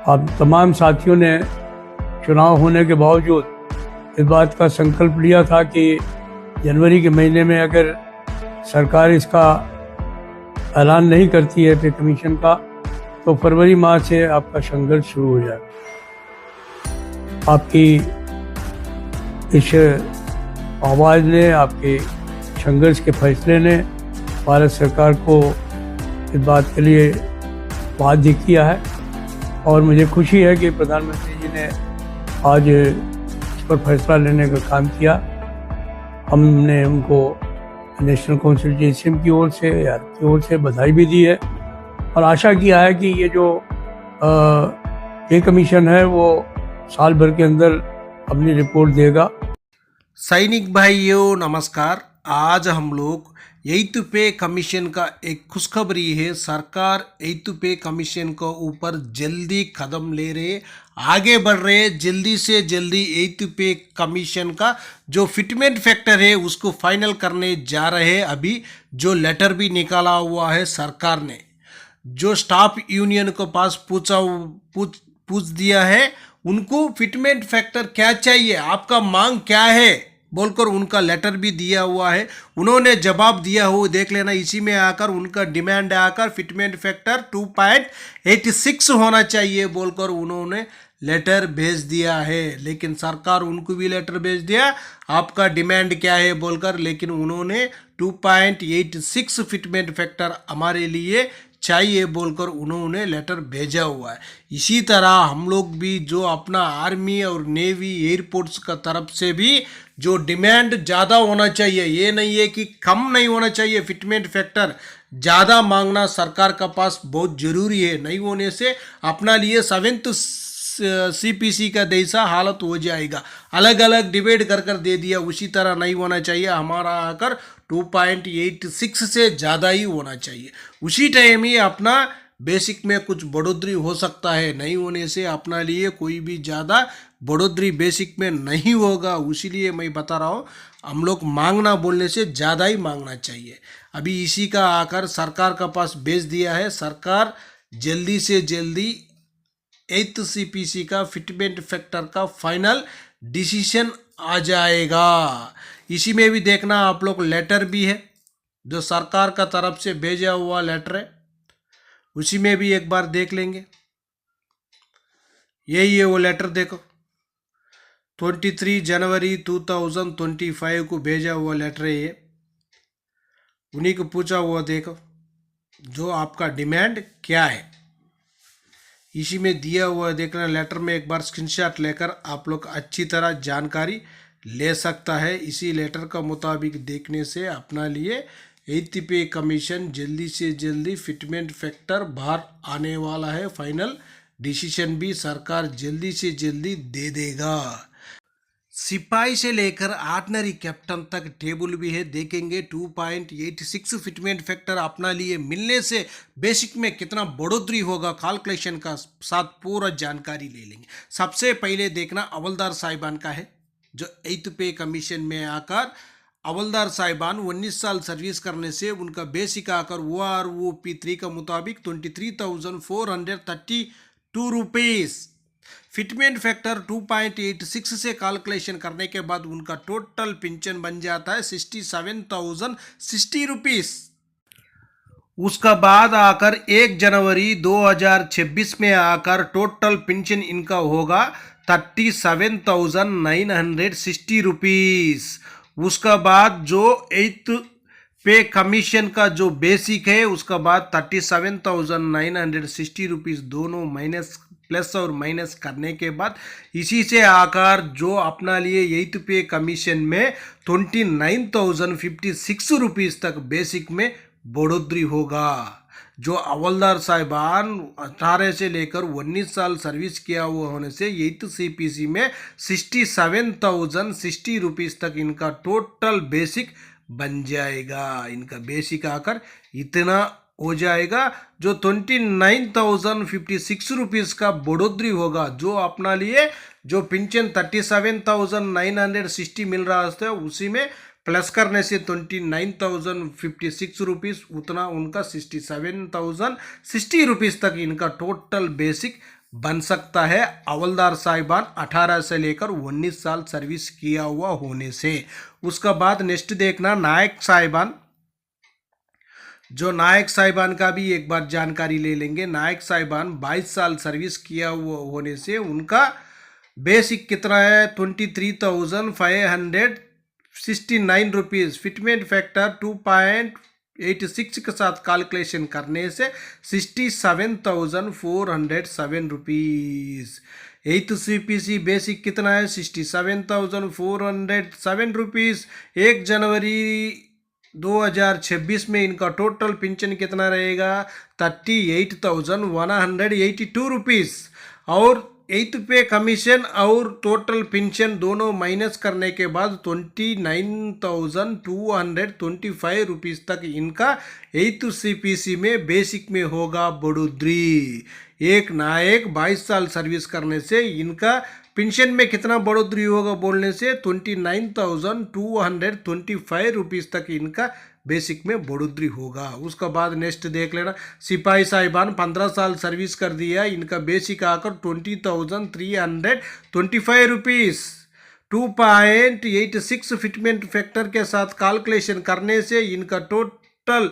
आप तमाम साथियों ने चुनाव होने के बावजूद इस बात का संकल्प लिया था कि जनवरी के महीने में अगर सरकार इसका ऐलान नहीं करती है पे कमीशन का, तो फरवरी माह से आपका संघर्ष शुरू हो जाए। आपकी इस आवाज़ ने, आपके संघर्ष के फैसले ने भारत सरकार को इस बात के लिए बाध्य किया है और मुझे खुशी है कि प्रधानमंत्री जी ने आज इस पर फैसला लेने का काम किया। हमने उनको नेशनल काउंसिल की ओर से की ओर से बधाई भी दी है और आशा किया है कि ये जो पे कमीशन है वो साल भर के अंदर अपनी रिपोर्ट देगा। सैनिक भाइयों नमस्कार। आज हम लोग 8th पे कमीशन का एक खुशखबरी है। सरकार 8th पे कमीशन के ऊपर जल्दी कदम ले रहे, आगे बढ़ रहे। जल्दी से जल्दी 8th पे कमीशन का जो फिटमेंट फैक्टर है उसको फाइनल करने जा रहे हैं। अभी जो लेटर भी निकाला हुआ है सरकार ने, जो स्टाफ यूनियन को पास पूछ दिया है, उनको फिटमेंट फैक्टर क्या चाहिए, आपका मांग क्या है बोलकर उनका लेटर भी दिया हुआ है। उन्होंने जवाब दिया हो, देख लेना। इसी में आकर उनका डिमांड आकर फिटमेंट फैक्टर 2.86 होना चाहिए बोलकर उन्होंने लेटर भेज दिया है। लेकिन सरकार उनको भी लेटर भेज दिया, आपका डिमांड क्या है बोलकर, लेकिन उन्होंने 2.86 फिटमेंट फैक्टर हमारे लिए चाहिए बोलकर उन्होंने लेटर भेजा हुआ है। इसी तरह हम लोग भी जो अपना आर्मी और नेवी एयरपोर्ट्स का तरफ से भी जो डिमांड ज़्यादा होना चाहिए, ये नहीं है कि कम नहीं होना चाहिए। फिटमेंट फैक्टर ज़्यादा मांगना सरकार का पास बहुत ज़रूरी है। नहीं होने से अपना लिए 7th CPC का जैसा हालत हो जाएगा। अलग अलग डिबेट कर दे दिया, उसी तरह नहीं होना चाहिए। हमारा आकर 2.86 से ज़्यादा ही होना चाहिए। उसी टाइम ही अपना बेसिक में कुछ बढ़ोतरी हो सकता है। नहीं होने से अपना लिए कोई भी ज़्यादा बढ़ोतरी बेसिक में नहीं होगा। उसीलिए मैं बता रहा हूँ, हम लोग मांगना बोलने से ज़्यादा ही मांगना चाहिए। अभी इसी का आकर सरकार का पास भेज दिया है। सरकार जल्दी से जल्दी 8th CPC का फिटमेंट फैक्टर का फाइनल डिसीजन आ जाएगा। इसी में भी देखना आप लोग, लेटर भी है जो सरकार का तरफ से भेजा हुआ लेटर है, उसी में भी एक बार देख लेंगे। यही है वो लेटर, देखो 23 जनवरी 2025 को भेजा हुआ लेटर है ये। उन्हीं को पूछा हुआ, देखो जो आपका डिमांड क्या है, इसी में दिया हुआ देखना। लेटर में एक बार स्क्रीनशॉट लेकर आप लोग अच्छी तरह जानकारी ले सकता है। इसी लेटर का मुताबिक देखने से अपना लिए 8th पे कमीशन जल्दी से जल्दी फिटमेंट फैक्टर बाहर आने वाला है। फाइनल डिसीजन भी सरकार जल्दी से जल्दी दे देगा। सिपाही से लेकर ऑर्डिनरी कैप्टन तक टेबल भी है, देखेंगे। 2.86 फिटमेंट फैक्टर अपना लिए मिलने से बेसिक में कितना बढ़ोतरी होगा, कैलकुलेशन का साथ पूरा जानकारी ले लेंगे। सबसे पहले देखना हवलदार साहिबान का है, जो 8th पे कमीशन में आकर हवलदार साहिबान 19 साल सर्विस करने से उनका बेसिक आकर OROP 3 का मुताबिक 23,432 रुपीज़। फिटमेंट फैक्टर 2.86 से कैलकुलेशन करने के बाद उनका टोटल पेंशन बन जाता है 67,060 रुपीज़। उसका बाद आकर 1 जनवरी 2026 में आकर टोटल पेंशन इनका होगा 37,960 रुपीज़। उसका बाद जो 8th पे कमीशन का जो बेसिक है, उसका बाद 37,960 रुपीज़ दोनों माइनस प्लस और माइनस करने के बाद इसी से आकर जो अपना लिए 8th पे कमीशन में 29,056 रुपीज़ तक बेसिक में बढ़ोतरी होगा। जो हवलदार साहिबान 18 से लेकर 19 साल सर्विस किया हुआ होने से 8th CPC में 67,060 रुपीज़ तक इनका टोटल बेसिक बन जाएगा। इनका बेसिक आकर इतना हो जाएगा, जो 29,056 रुपीज़ का बढ़ोतरी होगा। जो अपना लिए जो पेंशन 37,960 मिल रहा था, उसी में प्लस करने से 29,056 रुपीज़, उतना उनका 67,060 रुपीज़ तक इनका टोटल बेसिक बन सकता है हवलदार साहिबान 18 से लेकर 19 साल सर्विस किया हुआ होने से। उसका बाद नेक्स्ट देखना नायक साहिबान। जो नायक साहिबान का भी एक बार जानकारी ले लेंगे। नायक साहिबान 22 साल सर्विस किया हुआ होने से उनका बेसिक कितना है 23,569 रुपीज़। फिटमेंट फैक्टर 2.86 के साथ कैलकुलेशन करने से 67,407 रुपीज़। 8th CPC बेसिक कितना है 67,407 रुपीज़। 1 जनवरी 2026 में इनका टोटल पेंशन कितना रहेगा 38,182 रुपीज़। और 8th पे कमीशन और टोटल पेंशन दोनों माइनस करने के बाद 29,225 रुपीज़ तक इनका 8th CPC में बेसिक में होगा बढ़ोतरी। एक नायक 22 साल सर्विस करने से इनका पेंशन में कितना बढ़ोतरी होगा बोलने से 29,225 रुपीज़ तक इनका बेसिक में बढ़ोतरी होगा। उसका बाद नेक्स्ट देख लेना सिपाही साहिबान 15 साल सर्विस कर दिया, इनका बेसिक आकर 20,325 रुपीज़। 2.86 फिटमेंट फैक्टर के साथ कैलकुलेशन करने से इनका टोटल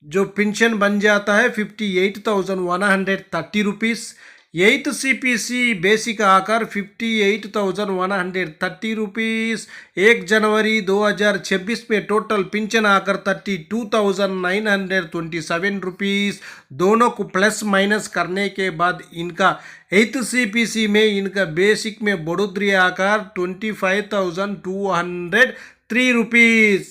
जो पेंशन बन जाता है 58,130 रुपीज़। 8th CPC बेसिक आकर 58,130 रुपीज़। 1 जनवरी 2026 में टोटल पेंशन आकर 32,927 रुपीज़। दोनों को प्लस माइनस करने के बाद इनका 8th CPC में इनका बेसिक में बढ़ोतरी आकर 25,203 रुपीज़।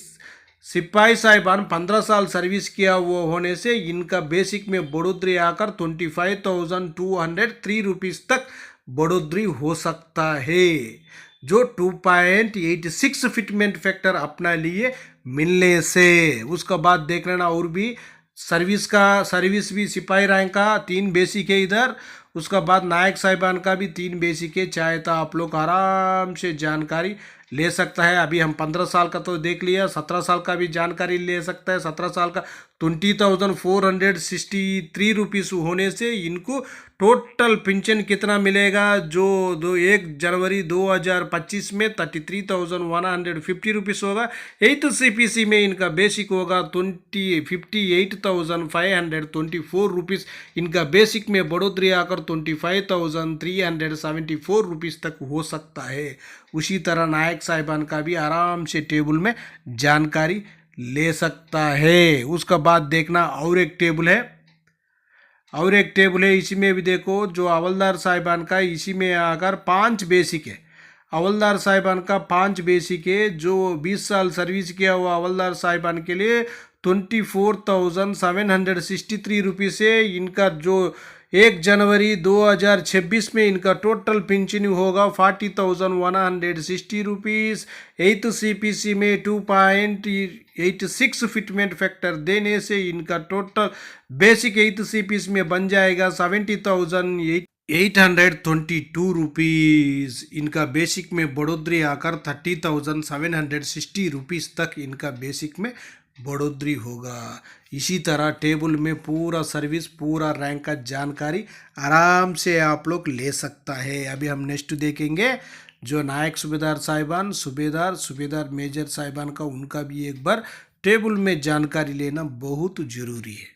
सिपाही साहिबान 15 साल सर्विस किया हुआ होने से इनका बेसिक में बढ़ोतरी आकर 25,203 रुपीज़ तक बढ़ोतरी हो सकता है, जो 2.86 फिटमेंट फैक्टर अपना लिए मिलने से। उसका बाद देख लेना और भी सर्विस भी सिपाही रैंक का 3 बेसिक है इधर। उसका बाद नायक साहिबान का भी 3 बेसिक है। चाहे तो आप लोग आराम से जानकारी ले सकता है। अभी हम 15 साल का तो देख लिया, 17 साल का भी जानकारी ले सकता है। 17 साल का 20,463 रुपीज़ होने से इनको टोटल पेंशन कितना मिलेगा जो 1 जनवरी 2025 में 33,150 रुपीज़ होगा। 8th CPC में इनका बेसिक होगा 58,524 रुपीज़। इनका बेसिक में बढ़ोतरी आकर 25,374 रुपीज़ तक हो सकता है। उसी तरह नायक साहिबान का भी आराम से टेबल में जानकारी ले सकता है। उसका बाद देखना और एक टेबल है, इसी में भी देखो जो हवलदार साहिबान का इसी में आकर 5 बेसिक है। हवलदार साहिबान का 5 बेसिक है। जो 20 साल सर्विस किया हुआ हवलदार साहिबान के लिए 24,763 रुपीज़ है। इनका जो 1 जनवरी 2026 में इनका टोटल पेंशन होगा 40,160 रुपीज़। 8th CPC में 2.86 फिटमेंट फैक्टर देने से इनका टोटल बेसिक 8th CPC में बन जाएगा 70,822 रुपीज़। इनका बेसिक में बढ़ोतरी आकर 30,760 रुपीज़ तक इनका बेसिक में बढ़ोतरी होगा। इसी तरह टेबल में पूरा सर्विस पूरा रैंक का जानकारी आराम से आप लोग ले सकता है। अभी हम नेक्स्ट देखेंगे जो नायक सूबेदार साहिबान, सूबेदार मेजर साहिबान का उनका भी एक बार टेबल में जानकारी लेना बहुत ज़रूरी है।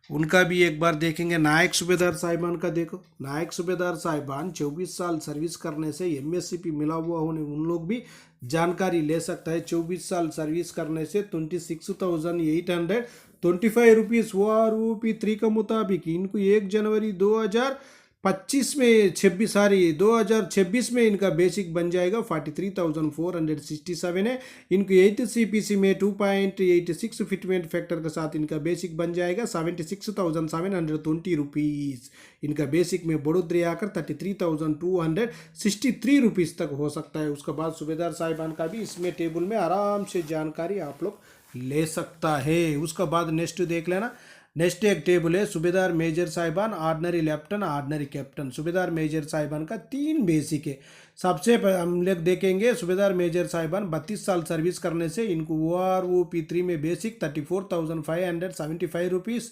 उनका भी एक बार देखेंगे। नायक सूबेदार साहिबान का देखो, नायक सूबेदार साहिबान 24 साल सर्विस करने से MSCP मिला हुआ होने उन लोग भी जानकारी ले सकता है। 24 साल सर्विस करने से 26,825 रुपीज़ हुआ ROP3 का मुताबिक इनको 1 जनवरी 2026 में इनका बेसिक बन जाएगा 43,467 है। इनको 8th CPC में 2.86 फिटमेंट फैक्टर के साथ इनका बेसिक बन जाएगा 76,720 रुपीज़। इनका बेसिक में बढ़ोतरी आकर 33,263 रुपीज़ तक हो सकता है। उसके बाद सूबेदार साहिबान का भी इसमें टेबल में आराम से जानकारी आप लोग ले सकता है। उसका बाद नेक्स्ट देख लेना नेक्स्ट एक टेबल है सूबेदार मेजर साहिबान, ऑर्डिनरी लेफ्टिनेंट, ऑर्डिनरी कैप्टन। सूबेदार मेजर साहिबान का 3 बेसिक है। सबसे हम लोग देखेंगे सूबेदार मेजर साहिबान 32 साल सर्विस करने से इनको OROP3 में बेसिक 34,575 रुपीज़।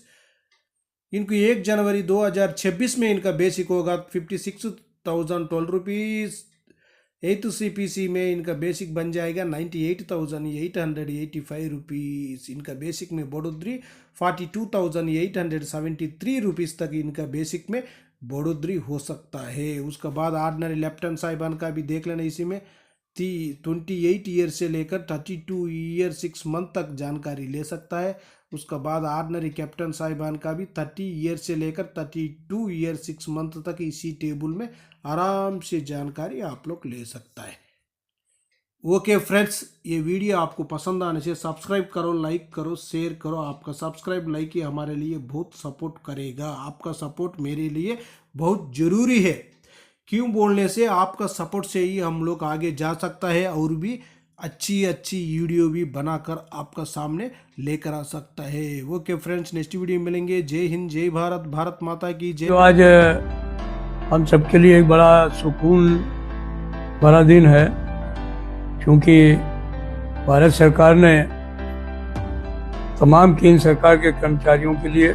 इनको 1 जनवरी 2026 में इनका बेसिक होगा 56,012 रुपीज़। 8th CPC में इनका बेसिक बन जाएगा 98,885 रुपीज़। इनका बेसिक में बढ़ोतरी 42,873 रुपीज़ तक इनका बेसिक में बढ़ोतरी हो सकता है। उसके बाद ऑर्डिनरी लेफ्टिनेंट साहिबान का भी देख लेना। इसी में 28 ईयर से लेकर 32 ईयर 6 मंथ तक जानकारी ले सकता है। उसके बाद ऑर्डिनरी कैप्टन साहिबान का भी 30 ईयर से लेकर 32 ईयर 6 मंथ तक इसी टेबल में आराम से जानकारी आप लोग ले सकता है। ओके फ्रेंड्स, ये वीडियो आपको पसंद आने से सब्सक्राइब करो, लाइक करो, शेयर करो। आपका सब्सक्राइब लाइक ही हमारे लिए बहुत सपोर्ट करेगा। आपका सपोर्ट मेरे लिए बहुत ज़रूरी है। क्यों बोलने से आपका सपोर्ट से ही हम लोग आगे जा सकता है और भी अच्छी वीडियो भी बनाकर आपका सामने लेकर आ सकता है। ओके फ्रेंड्स, नेक्स्ट वीडियो में मिलेंगे। जय हिंद, जय भारत, भारत माता की जय। तो आज हम सबके लिए एक बड़ा सुकून भरा दिन है, क्योंकि भारत सरकार ने तमाम केंद्र सरकार के कर्मचारियों के लिए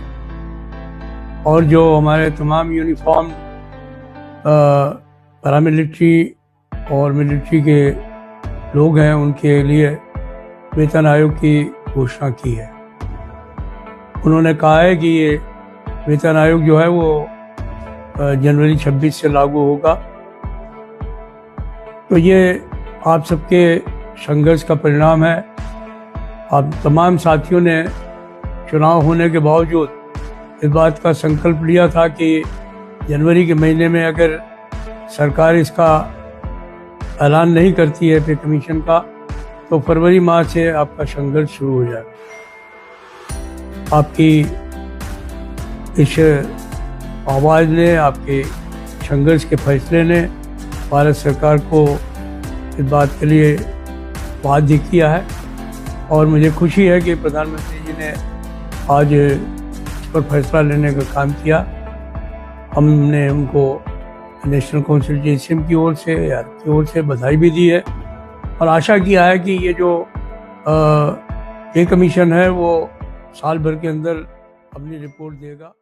और जो हमारे तमाम यूनिफॉर्म पैरामिलिट्री और मिलिट्री के लोग हैं उनके लिए वेतन आयोग की घोषणा की है। उन्होंने कहा है कि ये वेतन आयोग जो है वो जनवरी 26 से लागू होगा। तो ये आप सबके संघर्ष का परिणाम है। आप तमाम साथियों ने चुनाव होने के बावजूद इस बात का संकल्प लिया था कि जनवरी के महीने में अगर सरकार इसका ऐलान नहीं करती है पे कमीशन का, तो फरवरी माह से आपका संघर्ष शुरू हो जाए। आपकी इस आवाज़ ने, आपके संघर्ष के फैसले ने भारत सरकार को इस बात के लिए बाध्य किया है। और मुझे खुशी है कि प्रधानमंत्री जी ने आज इस पर फैसला लेने का काम किया। हमने उनको नेशनल काउंसिल की ओर से की ओर से बधाई भी दी है और आशा किया है कि ये जो पे कमीशन है वो साल भर के अंदर अपनी रिपोर्ट देगा।